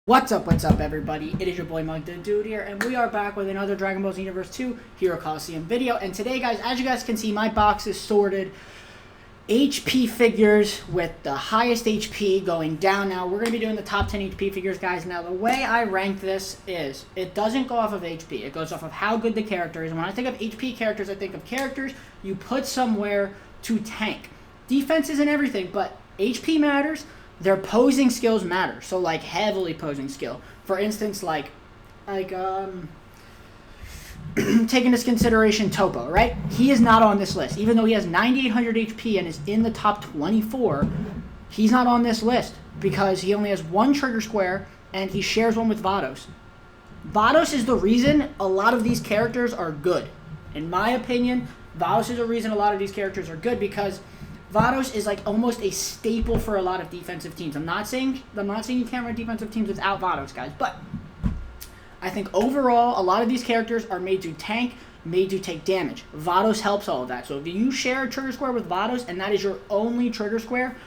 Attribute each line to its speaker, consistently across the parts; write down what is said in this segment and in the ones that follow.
Speaker 1: What's up, everybody? It is your boy Mug the Dude here, and we are back with another Dragon Ball Xenoverse 2 Hero Colosseum video. And today, guys, as you guys can see, my box is sorted HP figures with the highest HP going down. Now, we're going to be doing the top 10 HP figures, guys. Now, the way I rank this is, it doesn't go off of HP. It goes off of how good the character is. And when I think of HP characters, I think of characters you put somewhere to tank. Defense isn't everything, but HP matters. Their posing skills matter, so like heavily posing skill. For instance, taking into consideration Topo, right? He is not on this list. Even though he has 9,800 HP and is in the top 24, he's not on this list because he only has one trigger square and he shares one with Vados. Vados is the reason a lot of these characters are good. In my opinion, Vados is the reason a lot of these characters are good because Vados is like almost a staple for a lot of defensive teams. I'm not saying you can't run defensive teams without Vados, guys, but I think overall a lot of these characters are made to tank, made to take damage. Vados helps all of that. So if you share a trigger square with Vados and that is your only trigger square,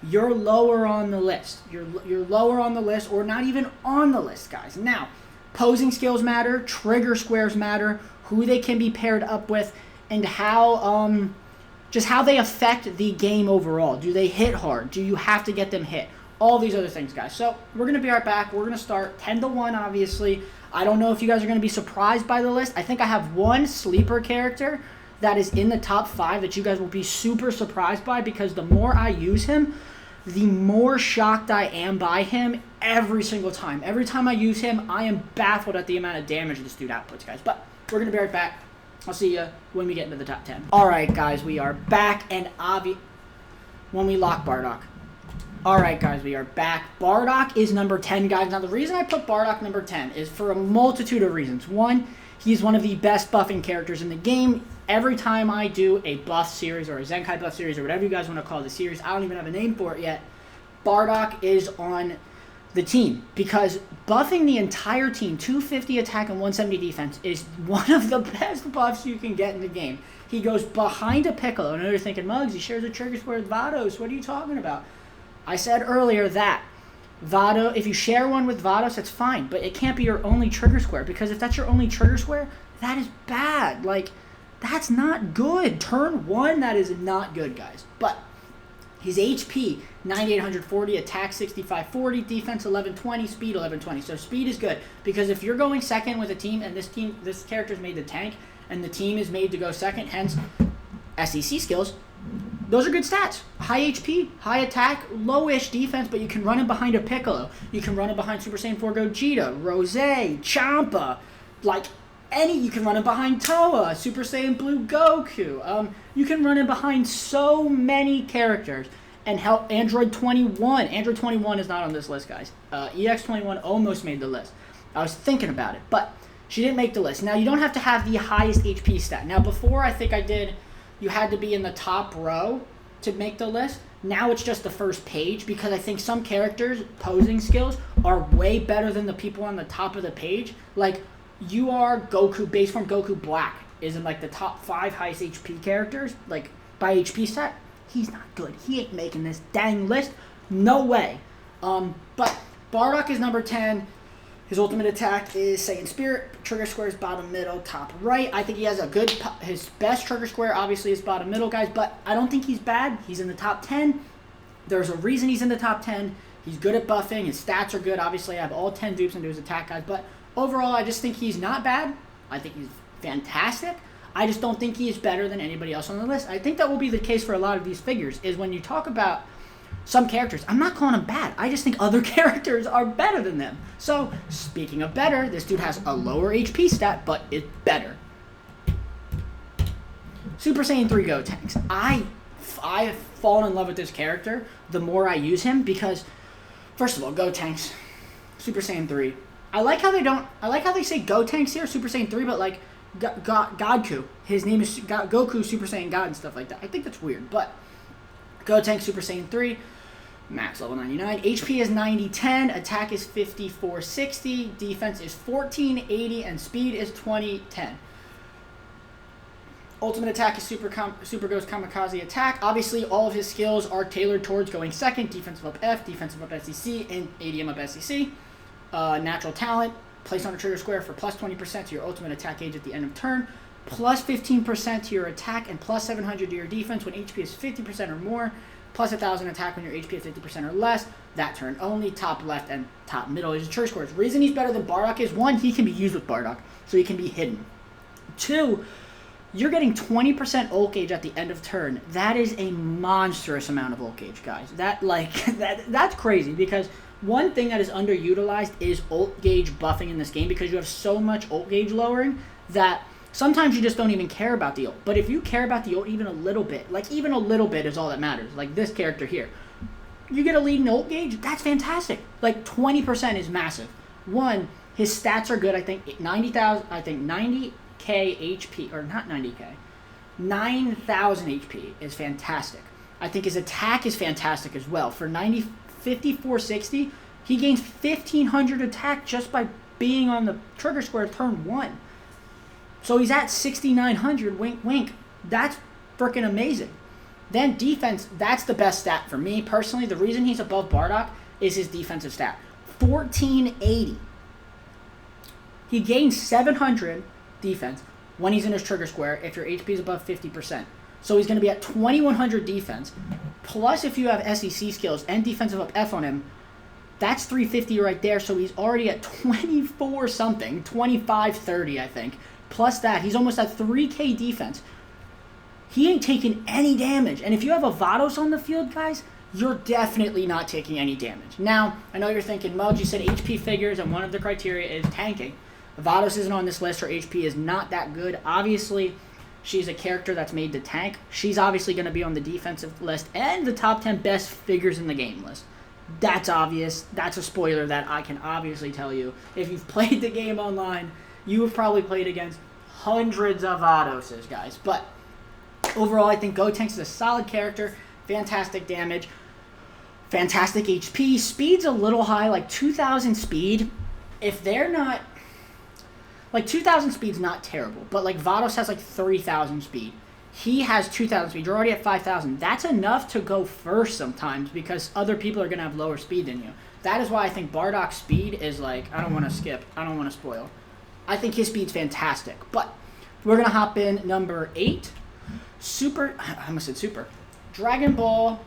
Speaker 1: you're lower on the list. You're lower on the list or not even on the list, guys. Now, posing skills matter, trigger squares matter, who they can be paired up with, and how just how they affect the game overall. Do they hit hard? Do you have to get them hit? All these other things, guys. So we're going to be right back. We're going to start 10-1, obviously. I don't know if you guys are going to be surprised by the list. I think I have one sleeper character that is in the top 5 that you guys will be super surprised by because the more I use him, the more shocked I am by him every single time. Every time I use him, I am baffled at the amount of damage this dude outputs, guys. But we're going to be right back. I'll see you when we get into the top 10. Alright, guys, we are back, and when we lock Bardock. Alright, guys, we are back. Bardock is number 10, guys. Now, the reason I put Bardock number 10 is for a multitude of reasons. One, he's one of the best buffing characters in the game. Every time I do a buff series or a Zenkai buff series or whatever you guys want to call the series, I don't even have a name for it yet, Bardock is on the team, because buffing the entire team, 250 attack and 170 defense, is one of the best buffs you can get in the game. He goes behind a Piccolo. I know you're thinking, Muggs, he shares a trigger square with Vados. What are you talking about? I said earlier that if you share one with Vados, that's fine, but it can't be your only trigger square, because if that's your only trigger square, that is bad. Like, that's not good. Turn 1, that is not good, guys. But his HP, 9,840, attack 6,540, defense 1120, speed 1120. So speed is good because if you're going second with a team and this character is made to tank and the team is made to go second, hence SEC skills, those are good stats. High HP, high attack, lowish defense, but you can run it behind a Piccolo. You can run it behind Super Saiyan 4 Gogeta, Rose, Champa, you can run it behind Toa, Super Saiyan Blue Goku. You can run it behind so many characters and help Android 21. Android 21 is not on this list, guys. EX21 almost made the list. I was thinking about it, but she didn't make the list. Now, you don't have to have the highest HP stat. Now, before I think I did, you had to be in the top row to make the list. Now it's just the first page because I think some characters' posing skills are way better than the people on the top of the page. Like, you are Goku, base form Goku Black is in like the top 5 highest HP characters, like by HP stat. He's not good. He ain't making this dang list. No way. But Bardock is number 10. His ultimate attack is Saiyan Spirit. Trigger square is bottom middle, top right. I think he has his best trigger square obviously is bottom middle, guys, but I don't think he's bad. He's in the top 10. There's a reason he's in the top 10. He's good at buffing. His stats are good. Obviously, I have all 10 dupes into his attack, guys, but overall, I just think he's not bad. I think he's fantastic. I just don't think he is better than anybody else on the list. I think that will be the case for a lot of these figures, is when you talk about some characters, I'm not calling them bad. I just think other characters are better than them. So, speaking of better, this dude has a lower HP stat, but it's better. Super Saiyan 3 Gotenks. I have fallen in love with this character the more I use him because, first of all, Gotenks, Super Saiyan 3. I like how they say Gotenks here, Super Saiyan 3, but like Godku. His name is Goku, Super Saiyan God, and stuff like that. I think that's weird, but Gotenks, Super Saiyan 3, max level 99. HP is 9010, attack is 5460, defense is 1480, and speed is 2010. Ultimate attack is Super Ghost Kamikaze attack. Obviously, all of his skills are tailored towards going second, defensive up F, defensive up SEC, and ADM up SEC. Natural talent, place on a trigger square for plus 20% to your ultimate attack gauge at the end of turn, plus 15% to your attack, and plus 700 to your defense when HP is 50% or more, plus 1,000 attack when your HP is 50% or less, that turn only. Top left and top middle is your trigger squares. Reason he's better than Bardock is, 1, he can be used with Bardock, so he can be hidden. 2, you're getting 20% ult gauge at the end of turn. That is a monstrous amount of ult gauge, guys. That's crazy, because one thing that is underutilized is ult gauge buffing in this game, because you have so much ult gauge lowering that sometimes you just don't even care about the ult. But if you care about the ult even a little bit, like even a little bit is all that matters, like this character here, you get a lead in ult gauge, that's fantastic. Like 20% is massive. 1, his stats are good. I think 90,000, I think 90k HP, or not 90k, 9,000 HP is fantastic. I think his attack is fantastic as well. For 5460, he gains 1,500 attack just by being on the trigger square turn 1. So he's at 6,900, wink, wink. That's freaking amazing. Then defense, that's the best stat for me personally. The reason he's above Bardock is his defensive stat. 1,480. He gains 700 defense when he's in his trigger square if your HP is above 50%. So he's going to be at 2,100 defense. Plus, if you have SEC skills and defensive up F on him, that's 350 right there. So he's already at 24 something, 2530, I think. Plus that, he's almost at 3k defense. He ain't taking any damage. And if you have a Vados on the field, guys, you're definitely not taking any damage. Now, I know you're thinking, Muggs, you said HP figures, and one of the criteria is tanking. Vados isn't on this list. Her HP is not that good. Obviously, she's a character that's made to tank. She's obviously going to be on the defensive list and the top 10 best figures in the game list. That's obvious. That's a spoiler that I can obviously tell you. If you've played the game online, you have probably played against hundreds of Vadoses, guys. But overall, I think Gotenks is a solid character. Fantastic damage. Fantastic HP. Speed's a little high, like 2,000 speed. If they're not... Like, 2,000 speed's not terrible, but, like, Vados has, like, 3,000 speed. He has 2,000 speed. You're already at 5,000. That's enough to go first sometimes because other people are going to have lower speed than you. That is why I think Bardock's speed is, like, I don't want to skip. I don't want to spoil. I think his speed's fantastic. But we're going to hop in number 8. Super... I almost said Super. Dragon Ball...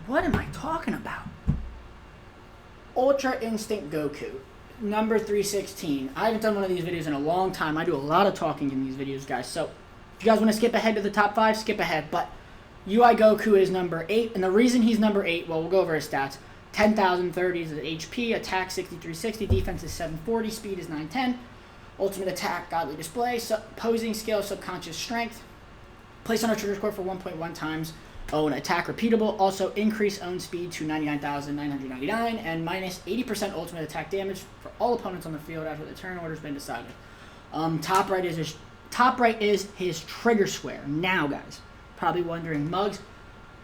Speaker 1: What am I talking about? Ultra Instinct Goku. Number 316. I haven't done one of these videos in a long time. I do a lot of talking in these videos, guys. So if you guys want to skip ahead to the top 5, skip ahead. But UI Goku is number 8. And the reason he's number 8, well, we'll go over his stats. 10,030 is the HP. Attack 6,360. Defense is 740. Speed is 910. Ultimate attack, godly display. Opposing skill, subconscious strength. Place on a trigger score for 1.1 times. Own attack repeatable. Also increase own speed to 99,999 and minus 80% ultimate attack damage for all opponents on the field after the turn order has been decided. Top right is his trigger square. Now, guys, probably wondering, Muggs,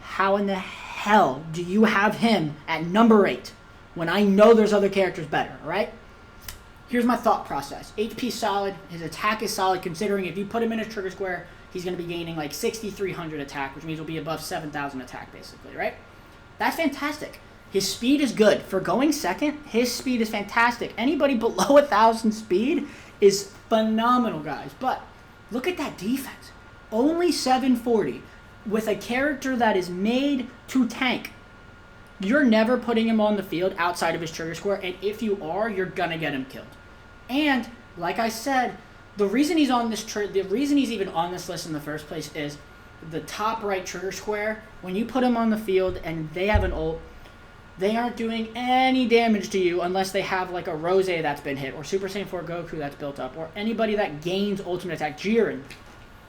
Speaker 1: how in the hell do you have him at number 8 when I know there's other characters better? All right. Here's my thought process. HP solid. His attack is solid considering if you put him in a trigger square, he's going to be gaining like 6,300 attack, which means he'll be above 7,000 attack, basically, right? That's fantastic. His speed is good. For going second, his speed is fantastic. Anybody below 1,000 speed is phenomenal, guys. But look at that defense. Only 740 with a character that is made to tank. You're never putting him on the field outside of his trigger square, and if you are, you're going to get him killed. And, like I said, the reason he's on this the reason he's even on this list in the first place is the top right trigger square. When you put him on the field and they have an ult, they aren't doing any damage to you unless they have like a Rose that's been hit or Super Saiyan 4 Goku that's built up or anybody that gains ultimate attack. Jiren,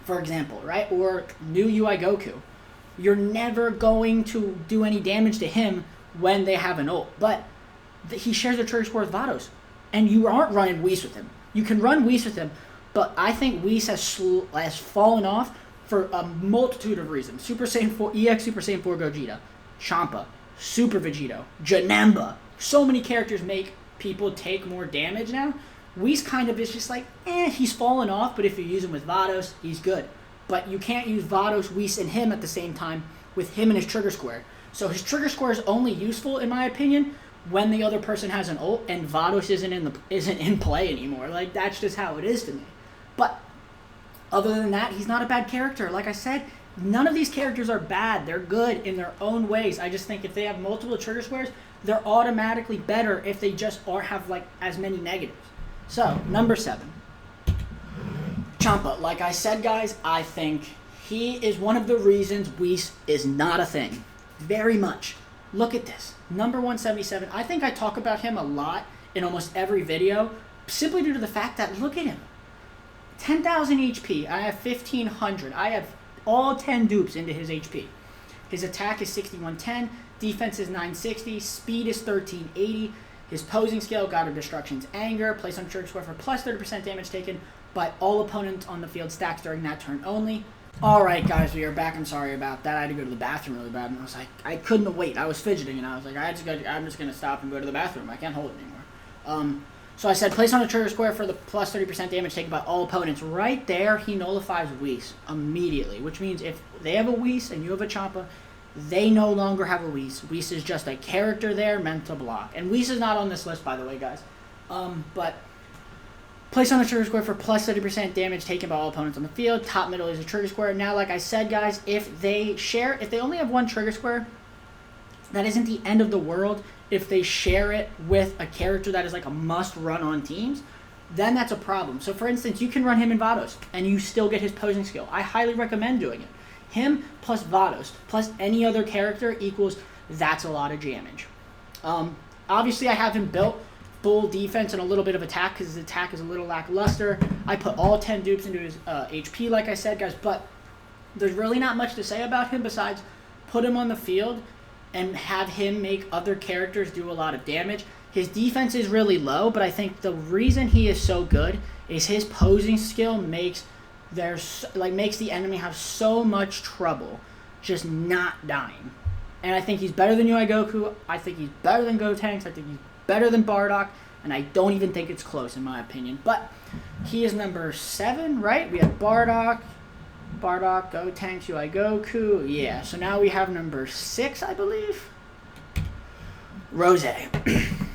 Speaker 1: for example, right? Or new UI Goku. You're never going to do any damage to him when they have an ult. But he shares the trigger square with Vados. And you aren't running Whis with him. You can run Whis with him, but I think Whis has fallen off for a multitude of reasons. Super Saiyan 4, EX Super Saiyan 4 Gogeta, Champa, Super Vegito, Janemba. So many characters make people take more damage now. Whis kind of is just like, he's fallen off, but if you use him with Vados, he's good. But you can't use Vados, Whis, and him at the same time with him and his trigger square. So his trigger square is only useful, in my opinion, when the other person has an ult and Vados isn't in play anymore. Like, that's just how it is to me. But other than that, he's not a bad character. Like I said, none of these characters are bad. They're good in their own ways. I just think if they have multiple trigger squares, they're automatically better if they just have like as many negatives. So, number 7. Champa. Like I said, guys, I think he is one of the reasons Whis is not a thing. Very much. Look at this. Number 177. I think I talk about him a lot in almost every video, simply due to the fact that, look at him. 10,000 HP. I have 1,500. I have all 10 dupes into his HP. His attack is 6110. Defense is 960. Speed is 1380. His posing skill, God of Destruction's Anger. Place on trigger square for plus 30% damage taken by all opponents on the field stacks during that turn only. Alright, guys, we are back. I'm sorry about that. I had to go to the bathroom really bad, and I was like, I couldn't wait. I was fidgeting, and I was like, I'm just going to stop and go to the bathroom. I can't hold it anymore. So I said, place on a trigger square for the plus 30% damage taken by all opponents. Right there, he nullifies Whis immediately, which means if they have a Whis and you have a Champa, they no longer have a Whis. Whis is just a character there meant to block. And Whis is not on this list, by the way, guys. But place on a trigger square for plus 30% damage taken by all opponents on the field. Top middle is a trigger square. Now, like I said, guys, if they only have one trigger square, that isn't the end of the world. If they share it with a character that is like a must run on teams, then that's a problem. So, for instance, you can run him in Vados, and you still get his posing skill. I highly recommend doing it. Him plus Vados plus any other character equals that's a lot of damage. Obviously, I have him built full defense and a little bit of attack because his attack is a little lackluster. I put all 10 dupes into his HP, like I said, guys, but there's really not much to say about him besides put him on the field and have him make other characters do a lot of damage. His defense is really low, but I think the reason he is so good is his posing skill makes the enemy have so much trouble just not dying. And I think he's better than UI Goku. I think he's better than Gotenks. I think he's better than Bardock. And I don't even think it's close, in my opinion. But he is number 7, right? We have Bardock, Gotenks, UI Goku. Yeah, so now we have number 6, I believe. Rose.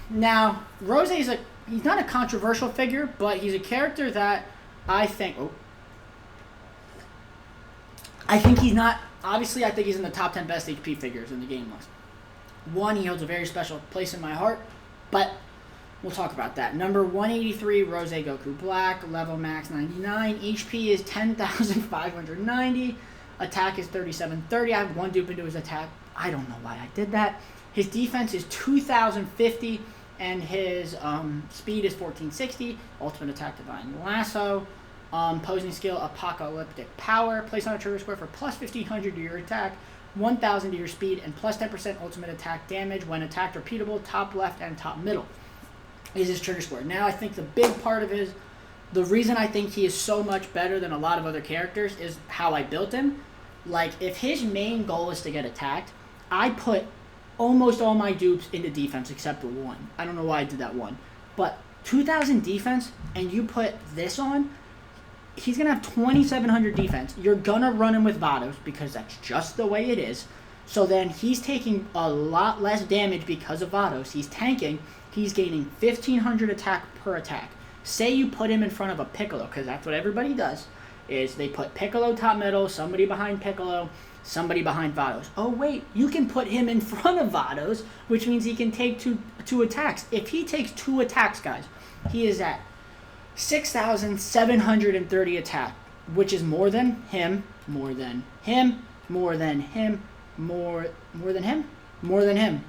Speaker 1: Now, Rose is he's not a controversial figure, but he's a character that I think he's not. Obviously, I think he's in the top 10 best HP figures in the game list. 1, he holds a very special place in my heart, but we'll talk about that. Number 183, Rose Goku Black, level max 99, HP is 10,590, attack is 3730. I have 1 dupe into his attack. I don't know why I did that. His defense is 2,050, and his speed is 1460. Ultimate attack, Divine Lasso. Posing skill, Apocalyptic Power. Place on a trigger square for plus 1,500 to your attack, 1,000 to your speed, and plus 10% ultimate attack damage when attacked repeatable, top left and top middle is his trigger square. Now, I think the big part of the reason I think he is so much better than a lot of other characters is how I built him. Like, if his main goal is to get attacked, I put almost all my dupes into defense except 1. I don't know why I did that 1. But 2,000 defense, and you put this on, he's going to have 2,700 defense. You're going to run him with Vados because that's just the way it is. So then he's taking a lot less damage because of Vados. He's tanking. He's gaining 1,500 attack per attack. Say you put him in front of a Piccolo, because that's what everybody does, is they put Piccolo top middle, somebody behind Piccolo, somebody behind Vados. Oh, wait, you can put him in front of Vados, which means he can take two attacks. If he takes 2 attacks, guys, he is at 6,730 attack, which is more than him, more than him, more than him, more than him, more than him.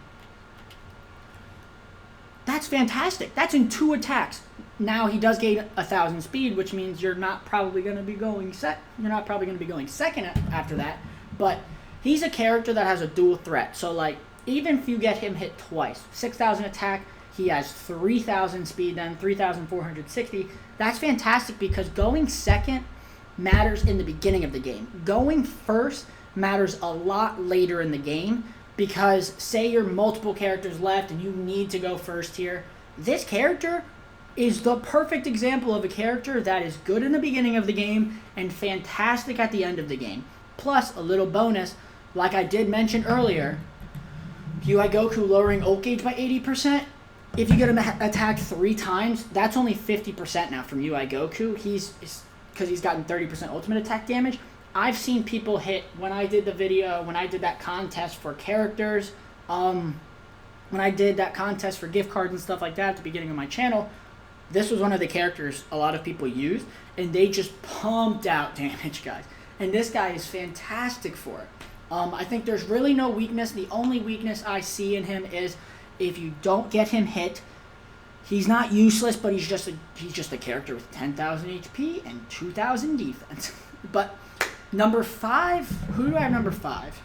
Speaker 1: That's fantastic. That's in 2 attacks. Now he does gain 1,000 speed, which means you're not probably going to be going second after that. But he's a character that has a dual threat. So like, even if you get him hit twice, 6,000 attack. He has 3,000 speed, then 3,460. That's fantastic because going second matters in the beginning of the game. Going first matters a lot later in the game because say you're multiple characters left and you need to go first here. This character is the perfect example of a character that is good in the beginning of the game and fantastic at the end of the game. Plus, a little bonus, like I did mention earlier, UI Goku lowering ult gauge by 80%. If you get him attacked 3 times, that's only 50% now from UI Goku. Because he's gotten 30% ultimate attack damage. I've seen people hit, when I did that contest for characters, when I did that contest for gift cards and stuff like that at the beginning of my channel, this was one of the characters a lot of people used, and they just pumped out damage, guys. And this guy is fantastic for it. I think there's really no weakness. The only weakness I see in him is if you don't get him hit, he's not useless, but he's just a character with 10,000 HP and 2,000 defense. But number 5, who do I have number 5?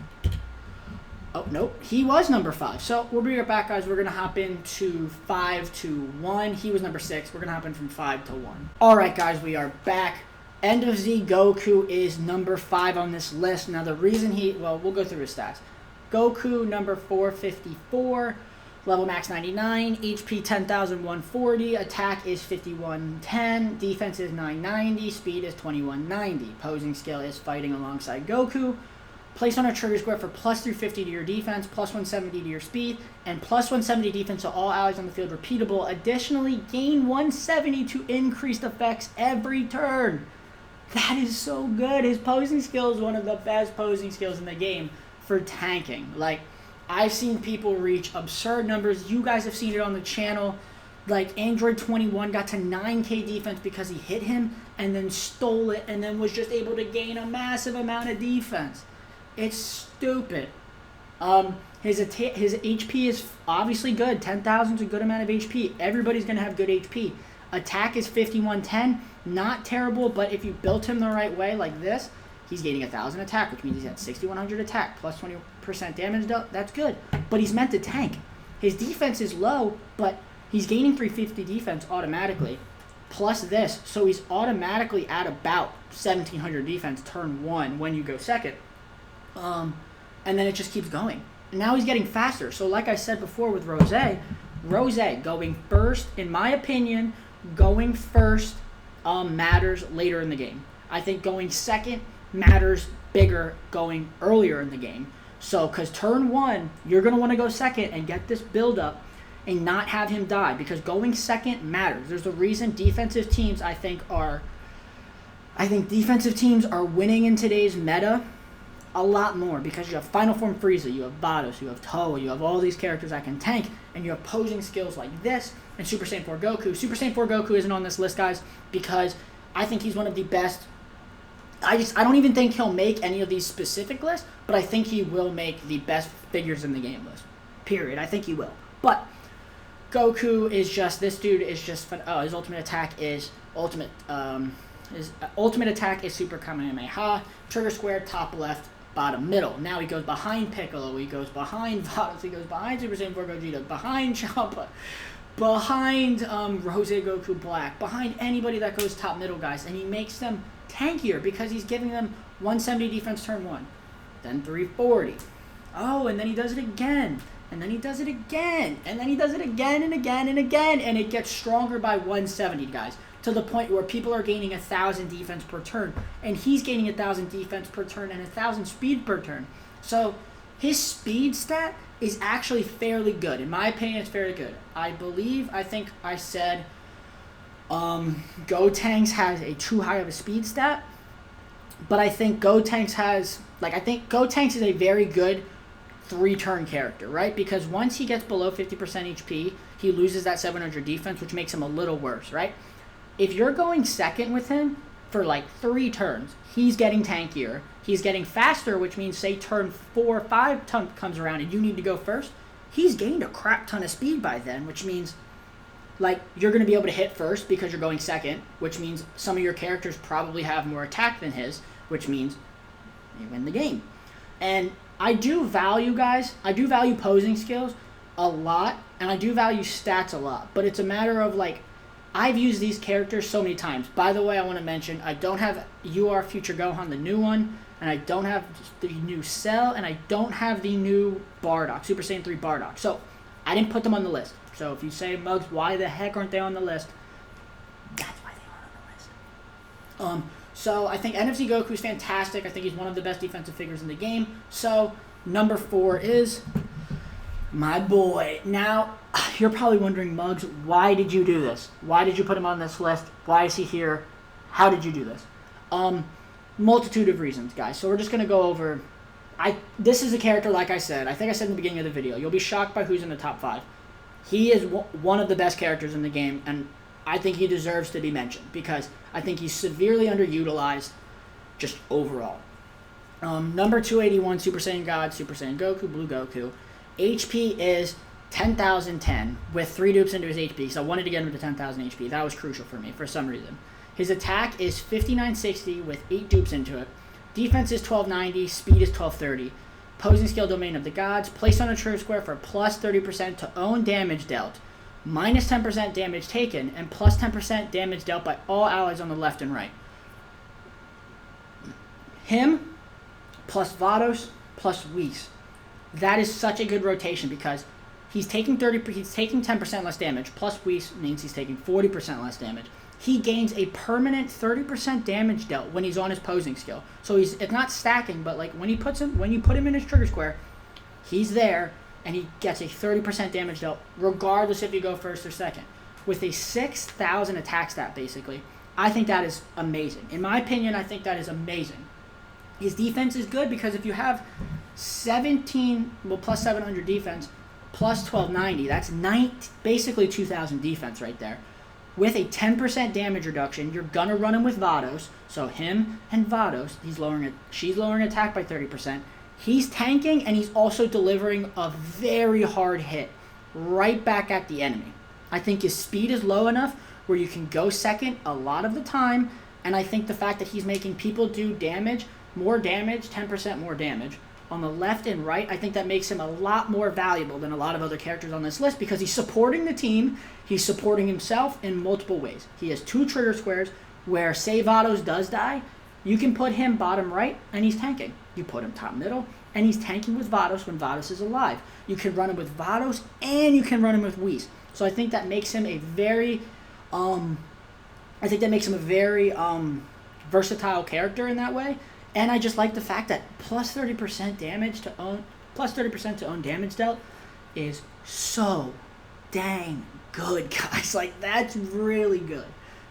Speaker 1: Oh, nope, he was number 5. So we'll be right back, guys. We're going to hop into 5 to 1. He was number 6. We're going to hop in from 5 to 1. All right, guys, we are back. End of Z Goku is number 5 on this list. Now, the reason we'll go through his stats. Goku, number 454. Level max 99, HP 10,140, attack is 5110, defense is 990, speed is 2190. Posing skill is fighting alongside Goku. Place on a trigger square for plus 350 to your defense, plus 170 to your speed, and plus 170 defense to all allies on the field repeatable. Additionally, gain 170 to increased effects every turn. That is so good. His posing skill is one of the best posing skills in the game for tanking. Like, I've seen people reach absurd numbers. You guys have seen it on the channel. Like, Android 21 got to 9k defense because he hit him and then stole it and then was just able to gain a massive amount of defense. It's stupid. His HP is obviously good. 10,000 is a good amount of HP. Everybody's going to have good HP. Attack is 5110. Not terrible, but if you built him the right way like this, he's gaining 1,000 attack, which means he's at 6,100 attack, plus 20% damage. That's good. But he's meant to tank. His defense is low, but he's gaining 350 defense automatically, plus this. So he's automatically at about 1,700 defense turn 1 when you go second. And then it just keeps going. And now he's getting faster. So like I said before with Rose going first, in my opinion, going first matters later in the game. I think going second matters bigger going earlier in the game. So, because turn 1, you're going to want to go second and get this build up and not have him die, because going second matters. There's a reason defensive teams, I think defensive teams are winning in today's meta a lot more, because you have Final Form Frieza, you have Bardock, you have Toa, you have all these characters that can tank, and you have posing skills like this, and Super Saiyan 4 Goku. Super Saiyan 4 Goku isn't on this list, guys, because I think he's one of the best. I don't even think he'll make any of these specific lists, but I think he will make the best figures in the game list. Period. I think he will. But Goku is just, this dude is just, his ultimate attack is attack is Super Kamehameha, trigger square, top left, bottom middle. Now he goes behind Piccolo, he goes behind Bardock, he goes behind Super Saiyan 4 Gogeta, behind Champa, behind Rose Goku Black, behind anybody that goes top middle, guys, and he makes them tankier because he's giving them 170 defense turn 1, then 340. Oh, and then he does it again, and then he does it again, and then he does it again and again and again, and it gets stronger by 170, guys, to the point where people are gaining 1,000 defense per turn, and he's gaining 1,000 defense per turn and 1,000 speed per turn. So his speed stat is actually fairly good. In my opinion, it's fairly good. I think I said Gotenks has a too high of a speed stat, but I think Gotenks is a very good 3-turn character, right? Because once he gets below 50% HP, he loses that 700 defense, which makes him a little worse, right? If you're going second with him for like 3 turns, he's getting tankier. He's getting faster, which means, say, turn 4 or 5 comes around and you need to go first. He's gained a crap ton of speed by then, which means, like, you're going to be able to hit first because you're going second, which means some of your characters probably have more attack than his, which means you win the game. And I do value posing skills a lot, and I do value stats a lot, but it's a matter of, like, I've used these characters so many times. By the way, I want to mention, I don't have UR Future Gohan, the new one, and I don't have the new Cell, and I don't have the new Bardock, Super Saiyan 3 Bardock. So, I didn't put them on the list. So, if you say, Muggs, why the heck aren't they on the list? That's why they aren't on the list. So, I think NFC Goku is fantastic. I think he's one of the best defensive figures in the game. So, number 4 is My boy. Now, you're probably wondering, Muggs, why did you do this? Why did you put him on this list? Why is he here? How did you do this? Multitude of reasons, guys. So we're just going to go over... This is a character, like I said. I think I said in the beginning of the video. You'll be shocked by who's in the top 5. He is one of the best characters in the game, and I think he deserves to be mentioned because I think he's severely underutilized just overall. Number 281, Super Saiyan God, Super Saiyan Goku, Blue Goku. HP is 10,010 with 3 dupes into his HP, so I wanted to get him to 10,000 HP. That was crucial for me for some reason. His attack is 5960 with 8 dupes into it. Defense is 1290, speed is 1230. Posing skill Domain of the Gods, placed on a trigger square for plus 30% to own damage dealt, minus 10% damage taken, and plus 10% damage dealt by all allies on the left and right. Him, plus Vados, plus Whis. That is such a good rotation because he's taking 10% less damage, plus Whis means he's taking 40% less damage. He gains a permanent 30% damage dealt when he's on his posing skill. So it's not stacking, but like when you put him in his trigger square, he's there and he gets a 30% damage dealt regardless if you go first or second. With a 6,000 attack stat basically, I think that is amazing. In my opinion, I think that is amazing. His defense is good because if you have plus 700 defense, plus 1290, that's basically 2,000 defense right there. With a 10% damage reduction, you're gonna run him with Vados. So him and Vados, she's lowering attack by 30%. He's tanking and he's also delivering a very hard hit right back at the enemy. I think his speed is low enough where you can go second a lot of the time, and I think the fact that he's making people do more damage, 10% more damage on the left and right, I think that makes him a lot more valuable than a lot of other characters on this list because he's supporting the team, he's supporting himself in multiple ways. He has 2 trigger squares where, say Vados does die, you can put him bottom right and he's tanking. You put him top middle and he's tanking with Vados when Vados is alive. You can run him with Vados and you can run him with Whis. So I think that makes him a very, versatile character in that way. And I just like the fact that plus 30% to own damage dealt is so dang good, guys. Like, that's really good.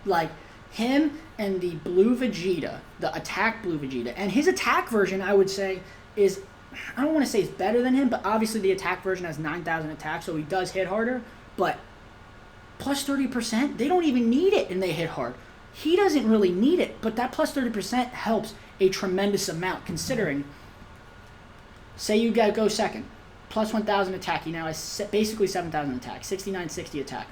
Speaker 1: Like, him and the Blue Vegeta, the attack Blue Vegeta, and his attack version, I would say, is, I don't want to say it's better than him, but obviously the attack version has 9,000 attack, so he does hit harder. But plus 30%, they don't even need it and they hit hard. He doesn't really need it, but that plus 30% helps a tremendous amount considering, say you go second, plus 1,000 attack, he now has basically 7,000 attack, 6,960 attack,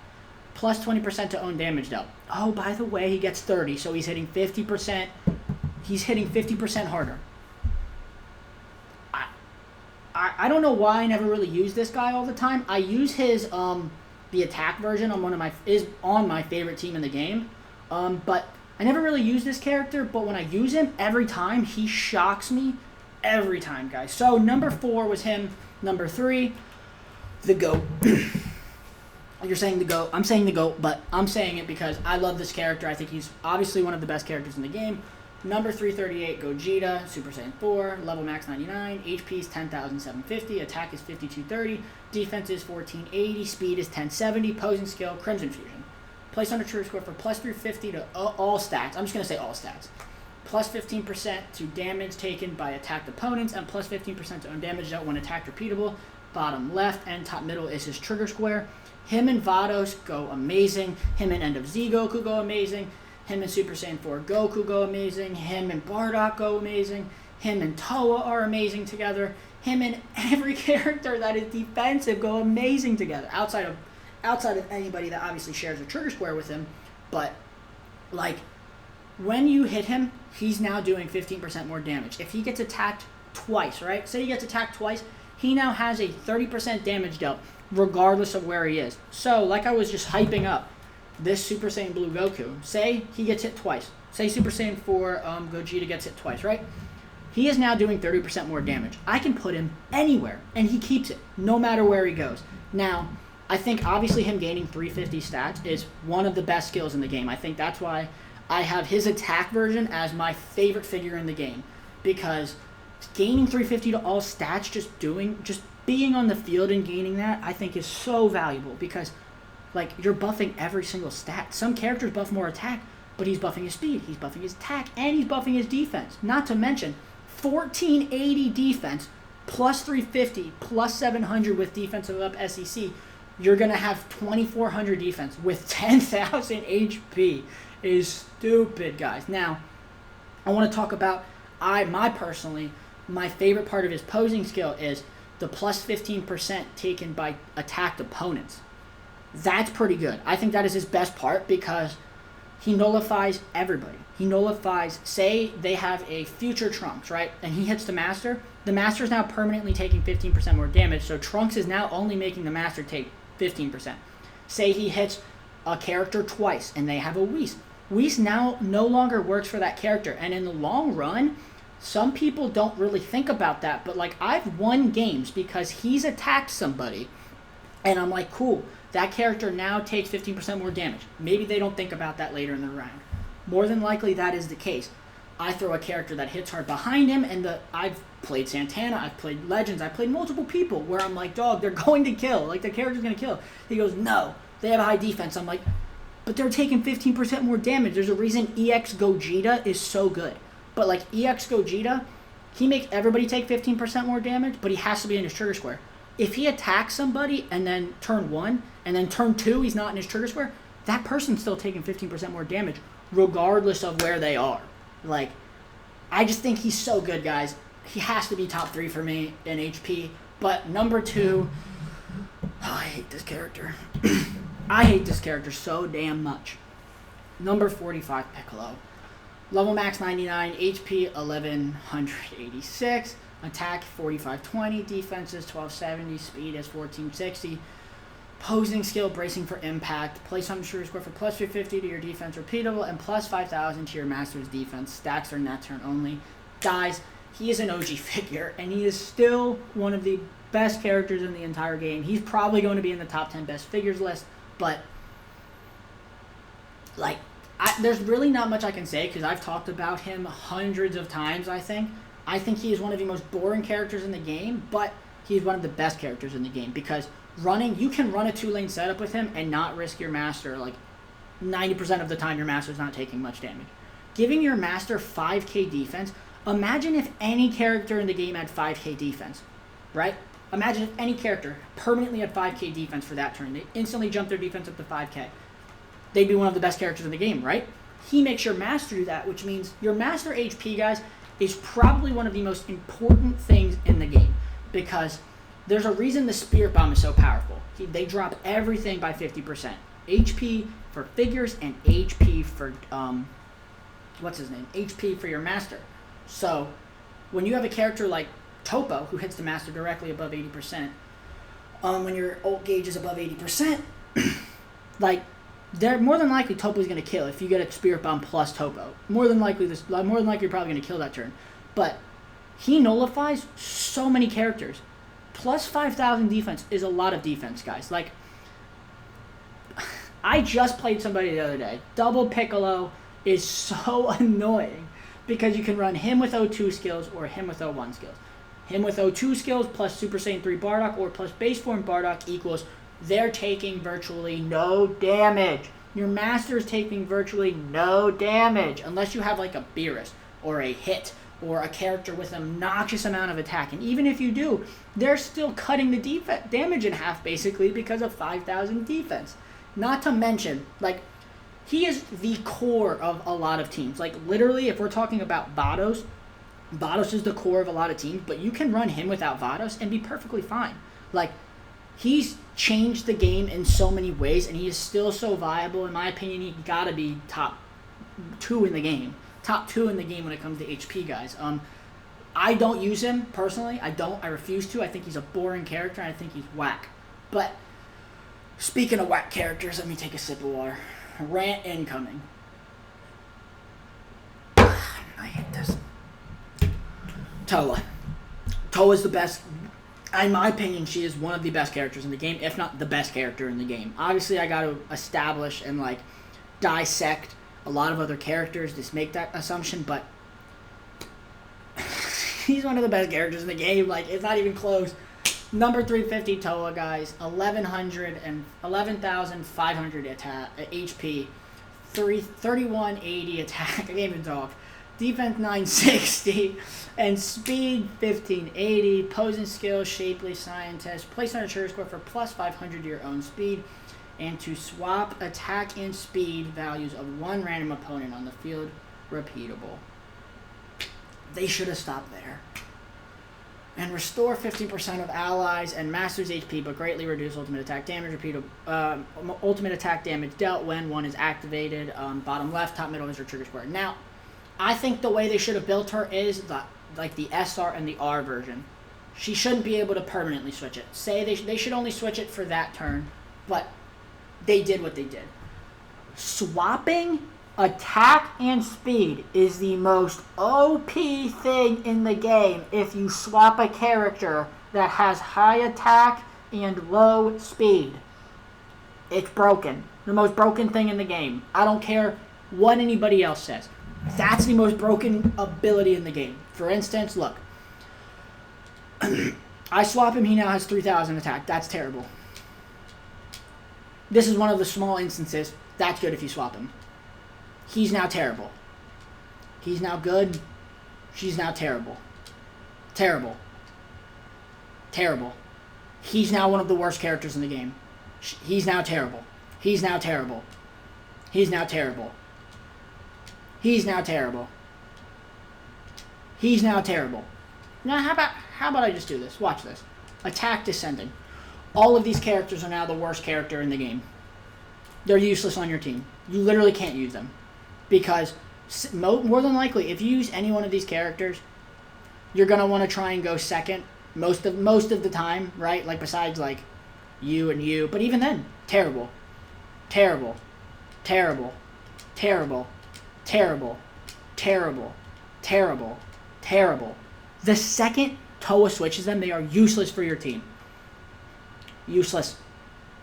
Speaker 1: plus 20% to own damage dealt. Oh, by the way, he gets 30, so he's hitting 50%, he's hitting 50% harder. I don't know why I never really use this guy all the time. I use his, the attack version on on my favorite team in the game, but I never really use this character, but when I use him, every time, he shocks me every time, guys. So, number 4 was him. Number 3, the GOAT. You're saying the GOAT. I'm saying the GOAT, but I'm saying it because I love this character. I think he's obviously one of the best characters in the game. Number 338, Gogeta, Super Saiyan 4, level max 99, HP is 10,750, attack is 5,230, defense is 1480, speed is 1070, posing skill, Crimson Fusion. Placed on a trigger square for plus 350 to all stats. I'm just going to say all stats. Plus 15% to damage taken by attacked opponents, and plus 15% to own damage dealt when attacked repeatable. Bottom left and top middle is his trigger square. Him and Vados go amazing. Him and End of Z Goku go amazing. Him and Super Saiyan 4 Goku go amazing. Him and Bardock go amazing. Him and Toa are amazing together. Him and every character that is defensive go amazing together. Outside of anybody that obviously shares a trigger square with him, but like when you hit him, he's now doing 15% more damage. If he gets attacked twice, right? Say he gets attacked twice, he now has a 30% damage dealt regardless of where he is. So, like I was just hyping up this Super Saiyan Blue Goku, say he gets hit twice. Say Super Saiyan 4 Gogeta gets hit twice, right? He is now doing 30% more damage. I can put him anywhere, and he keeps it, no matter where he goes. Now, I think obviously him gaining 350 stats is one of the best skills in the game. I think that's why I have his attack version as my favorite figure in the game. Because gaining 350 to all stats, just being on the field and gaining that, I think, is so valuable because, like, you're buffing every single stat. Some characters buff more attack, but he's buffing his speed, he's buffing his attack, and he's buffing his defense. Not to mention, 1480 defense, plus 350, plus 700 with defensive up SEC. You're going to have 2400 defense with 10,000 HP. Is stupid, guys. Now, I want to talk about, my favorite part of his posing skill is the plus 15% taken by attacked opponents. That's pretty good. I think that is his best part because he nullifies everybody. He nullifies, say they have a future Trunks, right? And he hits the Master. The Master is now permanently taking 15% more damage, so Trunks is now only making the Master take 15%. Say he hits a character twice and they have a Whis. Whis now no longer works for that character, and in the long run, some people don't really think about that, but like I've won games because he's attacked somebody, and I'm like, cool, that character now takes 15% more damage. Maybe they don't think about that later in the round. More than likely that is the case. I throw a character that hits hard behind him, and I've played Santana, I've played Legends, I've played multiple people where I'm like, dog, they're going to kill. Like, the character's going to kill. He goes, no, they have a high defense. I'm like, but they're taking 15% more damage. There's a reason EX Gogeta is so good. But, like, EX Gogeta, he makes everybody take 15% more damage, but he has to be in his trigger square. If he attacks somebody and then turn 1, and then turn 2, he's not in his trigger square, that person's still taking 15% more damage, regardless of where they are. Like, I just think he's so good, guys. He has to be top 3 for me in HP. But number 2, I hate this character. I hate this character so damn much. Number 45, Piccolo. Level max 99, HP 1186, attack 4520, defense is 1270, speed is 1460. Posing skill, bracing for impact. Place on trigger score for plus 350 to your defense repeatable and plus 5,000 to your master's defense. Stacks are in that turn only. Guys, he is an OG figure, and he is still one of the best characters in the entire game. He's probably going to be in the top 10 best figures list, but, like, there's really not much I can say because I've talked about him hundreds of times, I think. I think he is one of the most boring characters in the game, but he's one of the best characters in the game because you can run a 2-lane setup with him and not risk your master. Like, 90% of the time your master's not taking much damage. Giving your master 5k defense, imagine if any character in the game had 5k defense, right? Imagine if any character permanently had 5k defense for that turn. They instantly jump their defense up to 5k. They'd be one of the best characters in the game, right? He makes your master do that, which means your master HP, guys, is probably one of the most important things in the game because there's a reason the Spirit Bomb is so powerful. They drop everything by 50%. HP for figures and HP for, HP for your master. So, when you have a character like Topo, who hits the master directly above 80%, when your ult gauge is above 80%, like, they're more than likely Topo's going to kill if you get a Spirit Bomb plus Topo. More than likely you're probably going to kill that turn. But he nullifies so many characters. Plus 5,000 defense is a lot of defense, guys. Like, I just played somebody the other day. Double Piccolo is so annoying because you can run him with O2 skills or him with O1 skills. Him with O2 skills plus Super Saiyan 3 Bardock or plus base form Bardock equals they're taking virtually no damage. Your master is taking virtually no damage unless you have like a Beerus or a Hit or a character with an obnoxious amount of attack. And even if you do, they're still cutting the damage in half basically because of 5,000 defense. Not to mention, like, he is the core of a lot of teams. Like, literally, if we're talking about Vados is the core of a lot of teams, but you can run him without Vados and be perfectly fine. Like, he's changed the game in so many ways, and he is still so viable. In my opinion, he got to be top 2 in the game. Top 2 in the game when it comes to HP, guys. I don't use him, personally. I refuse to. I think he's a boring character, and I think he's whack. But, speaking of whack characters, let me take a sip of water. Rant incoming. I hate this. Toa. Toa's the best. In my opinion, she is one of the best characters in the game, if not the best character in the game. Obviously, I got to establish and, like, dissect a lot of other characters to make that assumption, but he's one of the best characters in the game. Like, it's not even close. Number 350 Toa, guys. 11,500 attack HP. 3180 attack. I can't even talk. Defense 960 and speed 1580. Posing skills, shapely scientist. Place on a trigger score for plus 500 to your own speed. And to swap attack and speed values of one random opponent on the field. Repeatable. They should have stopped there. And restore 50% of allies and master's HP, but greatly reduce ultimate attack damage. Ultimate attack damage dealt when one is activated. Bottom left, top middle is your trigger square. Now, I think the way they should have built her is the SR and the R version. She shouldn't be able to permanently switch it. They should only switch it for that turn, but they did what they did. Swapping attack and speed is the most OP thing in the game if you swap a character that has high attack and low speed. It's broken. The most broken thing in the game. I don't care what anybody else says. That's the most broken ability in the game. For instance, look. I swap him, he now has 3,000 attack. That's terrible. This is one of the small instances. That's good if you swap him. He's now terrible. He's now good. She's now terrible. Terrible. Terrible. He's now one of the worst characters in the game. He's now terrible. He's now terrible. He's now terrible. He's now terrible. He's now terrible. Now, how about I just do this? Watch this. Attack descending. All of these characters are now the worst character in the game. They're useless on your team. You literally can't use them. Because more than likely, if you use any one of these characters, you're going to want to try and go second most of the time, right? Like, besides, like, you and you. But even then, terrible. Terrible. Terrible. Terrible. Terrible. Terrible. Terrible. Terrible. The second Toa switches them, they are useless for your team. Useless.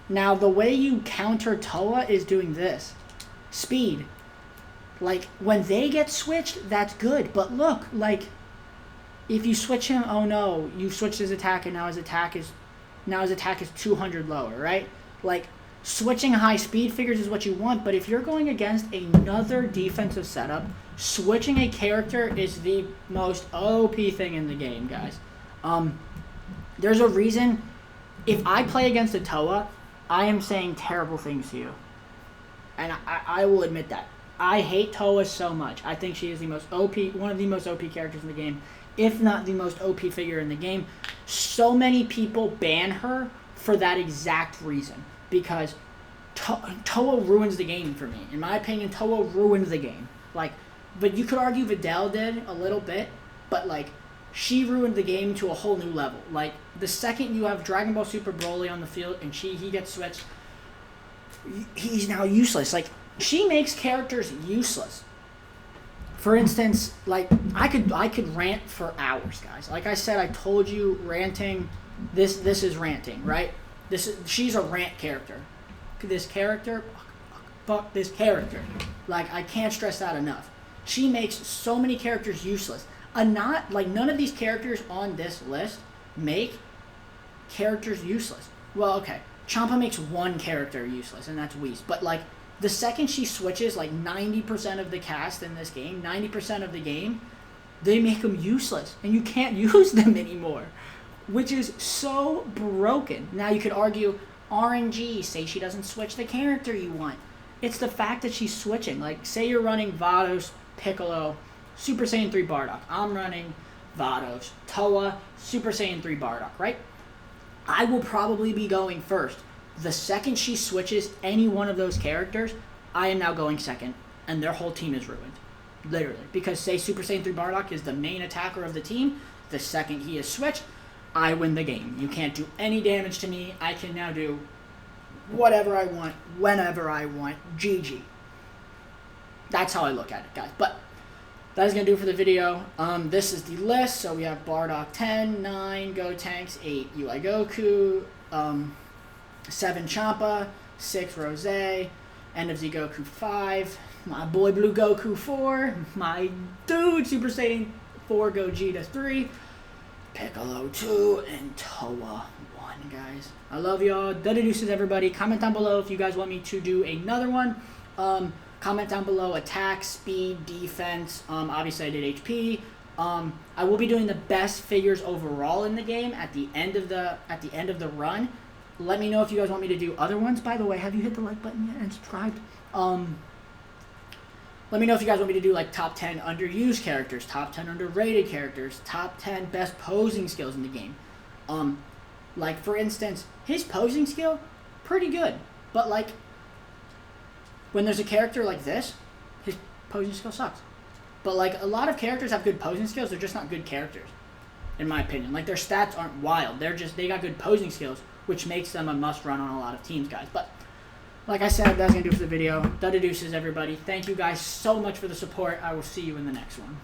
Speaker 1: Now, the way you counter Toa is doing this. Speed. Like, when they get switched, that's good. But look, like, if you switch him, oh no, you switched his attack and now his attack is 200 lower, right? Like, switching high speed figures is what you want, but if you're going against another defensive setup, switching a character is the most OP thing in the game, guys. There's a reason, if I play against a Toa, I am saying terrible things to you. And I will admit that. I hate Toa so much. I think she is the most OP, one of the most OP characters in the game, if not the most OP figure in the game. So many people ban her for that exact reason. Because Toa ruins the game for me. In my opinion, Toa ruins the game. Like, but you could argue Videl did a little bit, but like, she ruined the game to a whole new level. Like, the second you have Dragon Ball Super Broly on the field and he gets switched, he's now useless. Like, she makes characters useless. For instance, like, I could rant for hours, guys. Like I said, I told you ranting. This is ranting, right? She's a rant character. This character, fuck this character. Like, I can't stress that enough. She makes so many characters useless. None of these characters on this list make characters useless. Well, okay, Champa makes one character useless, and that's Whis. But like, the second she switches, like 90% of the cast in this game, 90% of the game, they make them useless, and you can't use them anymore, which is so broken. Now you could argue RNG, say she doesn't switch the character you want. It's the fact that she's switching. Like, say you're running Vados, Piccolo, Super Saiyan 3 Bardock. I'm running Vados, Toa, Super Saiyan 3 Bardock, right? I will probably be going first. The second she switches any one of those characters, I am now going second, and their whole team is ruined. Literally. Because, say, Super Saiyan 3 Bardock is the main attacker of the team, the second he is switched, I win the game. You can't do any damage to me. I can now do whatever I want, whenever I want. GG. That's how I look at it, guys. But that is going to do it for the video. This is the list. So we have Bardock 10, 9, Gotenks, 8, UI Goku, 7 Champa, 6 Rose, End of Z Goku 5, my boy Blue Goku 4, my dude Super Saiyan 4 Gogeta 3, Piccolo 2, and Toa 1, guys. I love y'all. Deuces, everybody. Comment down below if you guys want me to do another one. Comment down below attack, speed, defense. Obviously, I did HP. I will be doing the best figures overall in the game at the end of the run. Let me know if you guys want me to do other ones. By the way, have you hit the like button yet and subscribed? Let me know if you guys want me to do like top 10 underused characters, top 10 underrated characters, top 10 best posing skills in the game. Like for instance, his posing skill, pretty good. But like, when there's a character like this, his posing skill sucks. But like, a lot of characters have good posing skills, they're just not good characters, in my opinion. Like, their stats aren't wild, they got good posing skills, which makes them a must-run on a lot of teams, guys. But like I said, that's going to do it for the video. Deuces, everybody. Thank you guys so much for the support. I will see you in the next one.